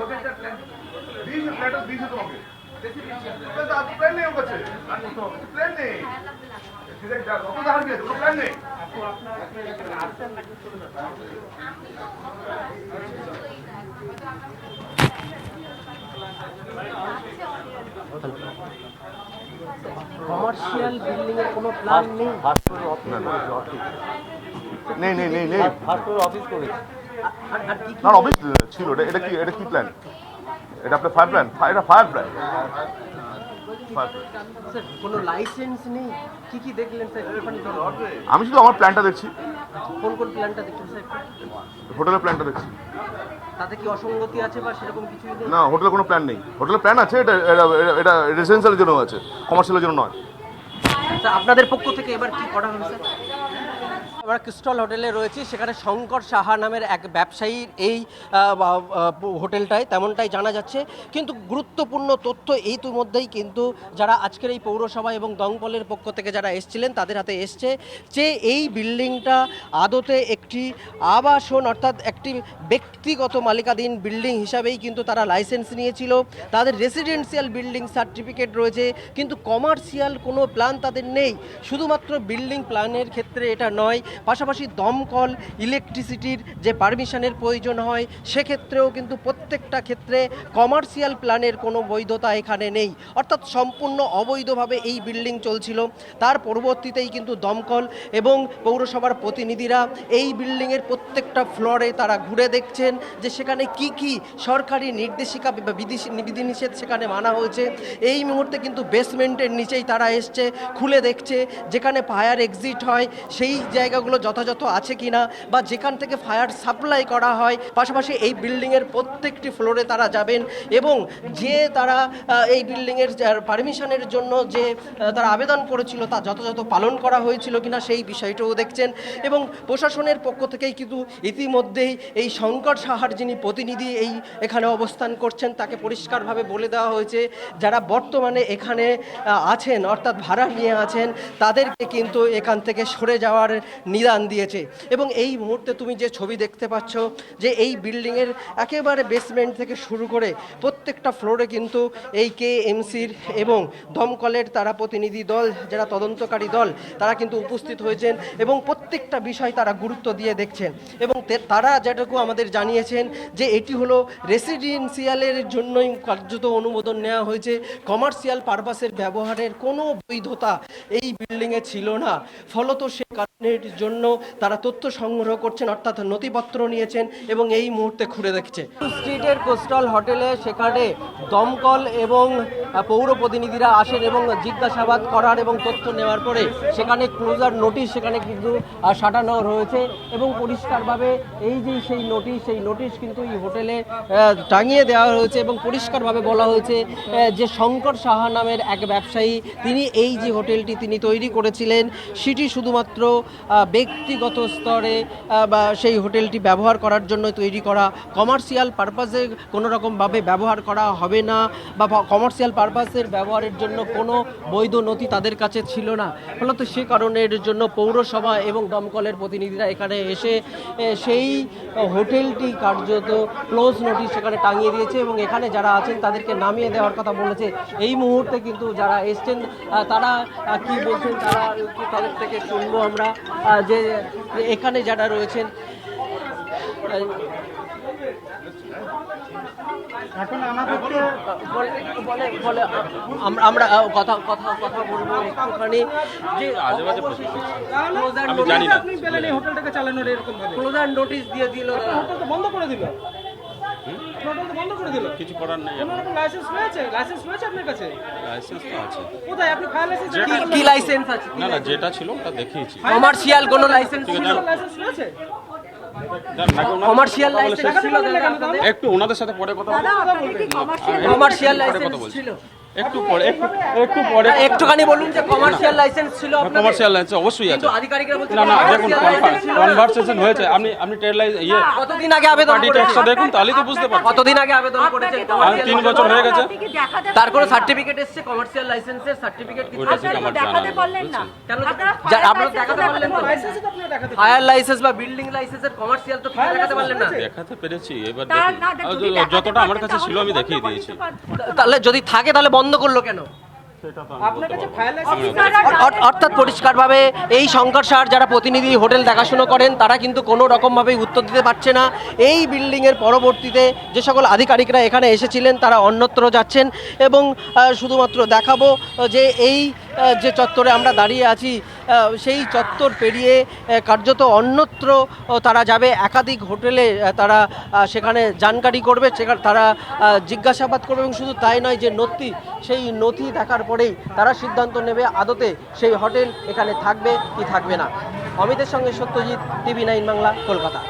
Plan नहीं बच्चे plan नहीं प्लान नहीं কমার্শিয়াল বিল্ডিং এর কোনো প্ল্যান নেই। নেই নেই নেই নেই অফিস করেছে না অফিস ছিল এটা কি প্ল্যান এটা আপনার ফায়ার প্ল্যান এটা ফায়ার প্ল্যান স্যার কোনো লাইসেন্স নেই কি কি দেখলেন স্যার? আমি শুধু আমার প্ল্যানটা দেখছি। কোন কোন প্ল্যানটা দেখলেন স্যার? হোটেলের প্ল্যানটা দেখছি। তাতে কি অসঙ্গতি আছে বা সেরকম কিছুই নেই? না হোটেলে কোনো প্ল্যান নেই। হোটেলের প্ল্যান আছে এটা এটা রেসিডেন্সিয়ালের জন্য আছে, কমার্শিয়ালের জন্য নয়। স্যার আপনাদের পক্ষ থেকে এবার কি করা হবে স্যার? আমরা ক্রিস্টাল হোটেলে রয়েছি, সেখানে শঙ্কর সাহা নামের এক ব্যবসায়ীর এই হোটেলটায় তেমনটাই জানা যাচ্ছে। কিন্তু গুরুত্বপূর্ণ তথ্য ইতিমধ্যেই কিন্তু যারা আজকের এই পৌরসভা এবং দমকলের পক্ষ থেকে যারা এসছিলেন তাদের হাতে এসছে যে এই বিল্ডিংটা আদতে একটি আবাসন অর্থাৎ একটি ব্যক্তিগত মালিকাধীন বিল্ডিং হিসাবেই কিন্তু তারা লাইসেন্স নিয়েছিল, তাদের রেসিডেন্সিয়াল বিল্ডিং সার্টিফিকেট রয়েছে, কিন্তু কমার্শিয়াল কোনো প্ল্যান তাদের নেই। শুধুমাত্র বিল্ডিং প্ল্যানের ক্ষেত্রে এটা নয়, পাশাপাশি দমকল ইলেকট্রিসিটির যে পারমিশনের প্রয়োজন হয় সেক্ষেত্রেও কিন্তু প্রত্যেকটা ক্ষেত্রে কমার্শিয়াল প্ল্যানের কোনো বৈধতা এখানে নেই, অর্থাৎ সম্পূর্ণ অবৈধভাবে এই বিল্ডিং চলছিল। তার পরবর্তীতেই কিন্তু দমকল এবং পৌরসভার প্রতিনিধিরা এই বিল্ডিংয়ের প্রত্যেকটা ফ্লোরে তারা ঘুরে দেখছেন যে সেখানে কি কি সরকারি নির্দেশিকা বা বিধিনিষেধ সেখানে মানা হয়েছে। এই মুহূর্তে কিন্তু বেসমেন্টের নিচেই তারা এসছে, খুলে দেখছে যেখানে ফায়ার এক্সিট হয় সেই জায়গাগুলো যথাযথ আছে কিনা বা যেখান থেকে ফায়ার সাপ্লাই করা হয়। পাশাপাশি এই বিল্ডিংয়ের প্রত্যেকটি ফ্লোরে তারা যাবেন এবং যে তারা এই বিল্ডিংয়ের পারমিশনের জন্য যে তারা আবেদন করেছিল তা যথাযথ পালন করা হয়েছিল কিনা সেই বিষয়টাও দেখছেন। এবং প্রশাসনের পক্ষ থেকেই কিন্তু ইতিমধ্যেই এই শঙ্কর সাহার যিনি প্রতিনিধি এখানে অবস্থান করছেন তাকে পরিষ্কারভাবে বলে দেওয়া হয়েছে যারা বর্তমানে এখানে আছেন অর্থাৎ ভাড়া নিয়ে আছেন তাদেরকে কিন্তু এখান থেকে সরে যাওয়ার নিদান দিয়েছে। এবং এই মুহূর্তে তুমি যে ছবি দেখতে পাচ্ছ যে এই বিল্ডিংয়ের একেবারে বেসমেন্ট থেকে শুরু করে প্রত্যেকটা ফ্লোরে কিন্তু এই কেএমসির এবং দমকলের তারা প্রতিনিধি দল যারা তদন্তকারী দল তারা কিন্তু উপস্থিত হয়েছেন এবং প্রত্যেকটা বিষয় তারা গুরুত্ব দিয়ে দেখছেন। এবং তারা যেটুকু আমাদের জানিয়েছেন যে এটি হলো রেসিডেন্সিয়ালের জন্যই কার্যত অনুমোদন নেওয়া হয়েছে, কমার্শিয়াল পারপাসের ব্যবহারের কোনো বৈধতা এই বিল্ডিংয়ে ছিল না। ফলত সে কারণের জন্য তারা তথ্য সংগ্রহ করছেন অর্থাৎ নথিপত্র নিয়েছেন এবং এই মুহূর্তে ঘুরে দেখছে। স্ট্রিটের কোস্টাল হোটেলে সেখানে দমকল এবং পৌর প্রতিনিধিরা আসেন এবং জিজ্ঞাসাবাদ করার এবং তথ্য নেওয়ার পরে সেখানে ক্লোজার নোটিশ সেখানে কিন্তু সাটানো রয়েছে এবং পরিষ্কারভাবে এই যে সেই নোটিশ কিন্তু এই হোটেলে টাঙিয়ে দেওয়া হয়েছে এবং পরিষ্কারভাবে বলা হয়েছে যে শঙ্কর সাহা নামের এক ব্যবসায়ী তিনি এই যে হোটেলটি তিনি তৈরি করেছিলেন সেটি শুধুমাত্র ব্যক্তিগত স্তরে বা সেই হোটেলটি ব্যবহার করার জন্য তৈরি করা, কমার্শিয়াল পারপাসে কোনো রকমভাবে ব্যবহার করা হবে না বা কমার্শিয়াল পারপাসের ব্যবহারের জন্য কোনো বৈধ নথি তাদের কাছে ছিল না। ফলত সে কারণের জন্য পৌরসভা এবং দমকলের প্রতিনিধিরা এখানে এসে সেই হোটেলটি কার্যত ক্লোজ নোটিশ সেখানে টাঙিয়ে দিয়েছে এবং এখানে যারা আছেন তাদেরকে নামিয়ে দেওয়ার কথা বলেছে। এই মুহূর্তে কিন্তু যারা এসছেন তারা কি বলছেন তাদের থেকে শুনবো আমরা যে এখানে যারা রয়েছেন। এখন আমাদেরকে আমরা কথা বলবো একটুখানি যে আমি জানি না আপনি পেলেন এই হোটেলটাকে চালানোর এরকম ভাবে ক্লোজার নোটিশ দিয়ে দিল, হোটেল তো বন্ধ করে দিল, হোটেল তো বন্ধ করে দিল, কিছু করার নেই। কোনো রকম লাইসেন্স রয়েছে আপনার কাছে? লাইসেন্স তো আছে। কোথায় আপনি ফায়ার লাইসেন্স? কি লাইসেন্স আছে? না যেটা ছিল ওটা দেখিয়েছি। কমার্শিয়াল কোনো লাইসেন্স ছিল? লাইসেন্স রয়েছে? কমার্শিয়াল লাইসেন্স ছিল? একটু ওনাদের সাথে পরে কথা বলবো। কমার্শিয়াল লাইসেন্স ছিল? একটু পরে একটু পরে একটুখানি বলুন যে কমার্শিয়াল লাইসেন্স ছিল আপনাদের? কমার্শিয়াল লাইসেন্স অবশ্যই আছে। কিন্তু আধিকারিকরা বলছেন না না দেখুন commercial license ছিল না। কনভারসেশন হয়েছে, আপনি ট্রেড লাইসেন্স কতদিন আগে আবেদন পার্টি করেছেন? ট্যাক্সটা দেখুন তাহলেই তো বুঝতে পারবেন। কতদিন আগে আবেদন করেছেন? আমি 3 বছর হয়ে গেছে। তার কোনো সার্টিফিকেট এসেছে কমার্শিয়াল লাইসেন্সের সার্টিফিকেট কিছু ওইটা এসেছে? ঠিক আমার জানা দেখাতে নেই, পারলেন না বুঝছেন? কেন আপনারা আপনারা দেখাতে পারলেন না? লাইসেন্স তো আপনারা দেখাতে ফায়ার লাইসেন্স বা বিল্ডিং লাইসেন্সের কমার্শিয়াল তো কিছু দেখাতে পারলেন না? দেখাতে পেরেছি, এবার তার না, দেখুন যদি দেখাতে যতটা আমার পারতেন কাছে ছিল আমি তাহলে দেখিয়ে বন্ধ করে দিয়েছি। দিতে পারতেন। তাহলে যদি থাকে তাহলে বন্ধ করলো কেন? সেটা তো আপনার কাছে ফায়ার লাইসেন্স অর্থাৎ পরিষ্কারভাবে এই শঙ্কর সাহার যারা প্রতিনিধি হোটেল দেখাশুনো করেন তারা কিন্তু কোনো রকমভাবেই উত্তর দিতে পারছে না। এই বিল্ডিংয়ের পরবর্তীতে যে সকল আধিকারিকরা এখানে এসেছিলেন তারা অন্যত্র যাচ্ছেন এবং শুধুমাত্র দেখাবো যে এই যে চত্বরে আমরা দাঁড়িয়ে আছি সেই চত্বর পেরিয়ে কার্যত অন্যত্র তারা যাবে। একাধিক হোটেলে তারা সেখানে জানকারি করবে, সেখানে তারা জিজ্ঞাসাবাদ করবে এবং শুধু তাই নয় যে নথি, সেই নথি দেখার পরেই তারা সিদ্ধান্ত নেবে আদতে সেই হোটেল এখানে থাকবে কি থাকবে না। অমিতের সঙ্গে সত্যজিৎ, TV9 বাংলা, কলকাতা।